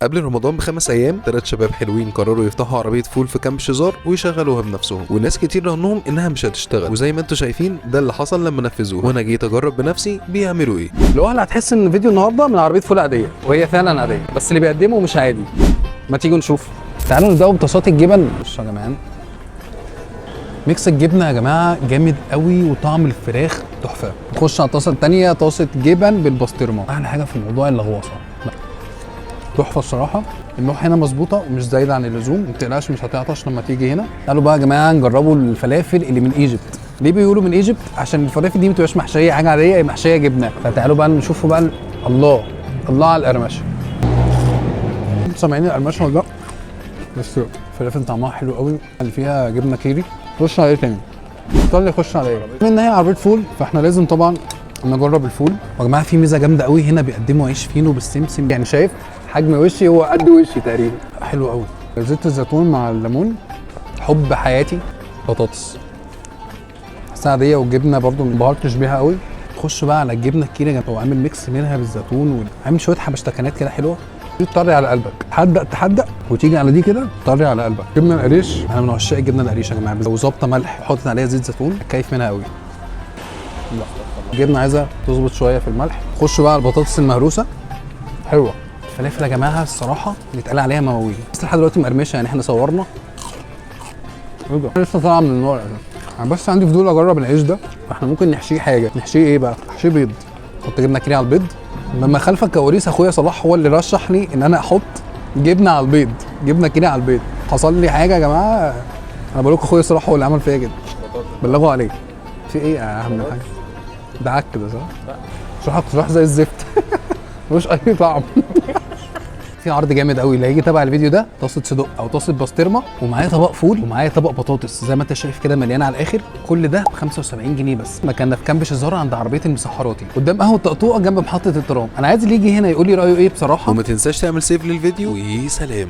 قبل رمضان ب5 ايام 3 شباب حلوين قرروا يفتحوا عربيه فول في كامب شيزار ويشغلوها بنفسهم، وناس كتير ظنهم انها مش هتشتغل، وزي ما انتم شايفين ده اللي حصل لما نفذوها، وانا جيت اجرب بنفسي بيعملوا ايه. لو احنا هتحس ان فيديو النهارده من عربيه فول عاديه، وهي فعلا عاديه، بس اللي بيقدمه مش عادي. ما تيجوا نشوف. تعالوا نبداوا بطاسات الجبن. بصوا يا جماعه، ميكس الجبنه يا جماعه جامد قوي، وطعم الفراخ تحفه. نخش على الطاسه الثانيه، طاسه جبن بالبسطرمه. احلى حاجه في الموضوع اللغوصه، تحفه الصراحه. النوع هنا مظبوطه ومش زايده عن اللزوم، ما تقلقش مش هتعطش لما تيجي هنا. تعالوا بقى يا جماعه نجربوا الفلافل اللي من ايجيبت. ليه بيقولوا من ايجيبت؟ عشان الفلافل دي ما بتبقاش محشيه حاجه عاديه، هي محشيه جبنه. فتعالوا بقى نشوفوا بقى الله على القرمشه. سامعين القرمشه ولا لا؟ بس الفلافل طعمها حلو قوي، اللي فيها جبنه كيري. خش على ايه تاني؟ خش على ايه؟ بما ان هي عربيه فول فاحنا لازم طبعا نجرب الفول. يا جماعه في ميزه جامده قوي هنا، بيقدموا عيش فينو بالسمسم. يعني شايف حجم وشي هو قد وشي تقريبا. حلو قوي. زيت الزيتون مع الليمون، حب حياتي. بطاطس بس عاديه، والجبنه برده ما انبهرتش بيها قوي. خش بقى على الجبنه الكيري، هو عامل ميكس منها بالزيتون، وعامل شويه حبشتكنات كده حلوه. دي تطري على قلبك، تحدق وتيجي على دي كده تطري على قلبك. جبنه القريش، انا من عشاق الجبنه القريش يا جماعه. لو ظابطه ملح وحطت عليها زيت زيتون كيف منها قوي. لا الجبنه عايزه تظبط شويه في الملح. خش بقى على البطاطس المهروسه، حلوه. الفلافل يا جماعه الصراحه بيتقال عليها مواويل، بس لحد دلوقتي مقرمشه. يعني احنا صورنا ايه ده، لسه طالعه من النار. انا بس عندي فضول اجرب العيش ده، فاحنا ممكن نحشيه حاجه. نحشيه ايه بقى؟ نحشيه بيض. نحط جبنه كيري على البيض. لما خلف الكواليس اخويا صلاح هو اللي رشح لي ان انا احط جبنه على البيض، جبنه كيري على البيض. حصل لي حاجه يا جماعه، انا بقول لكم اخويا صلاح هو اللي عمل فيا كده. بلغوا عليه. في ايه يا اهم حاجه؟ ده عك كده صح؟ صلاح زي الزفت. ملوش اي طعم. في عرض جامد قوي اللي هيجي تبع الفيديو ده، طاسه صدق او طاسه بسطرمه، ومعايا طبق فول، ومعايا طبق بطاطس زي ما انت شايف كده مليانه على الاخر. كل ده ب 75 جنيه بس. مكاننا في كامب شيزار عند عربيه المسحراتي، قدام قهوه طقطوقه جنب محطه الترام. انا عايز اللي يجي هنا يقول لي رايه ايه بصراحه. وما تنساش تعمل سيف للفيديو، وسلام.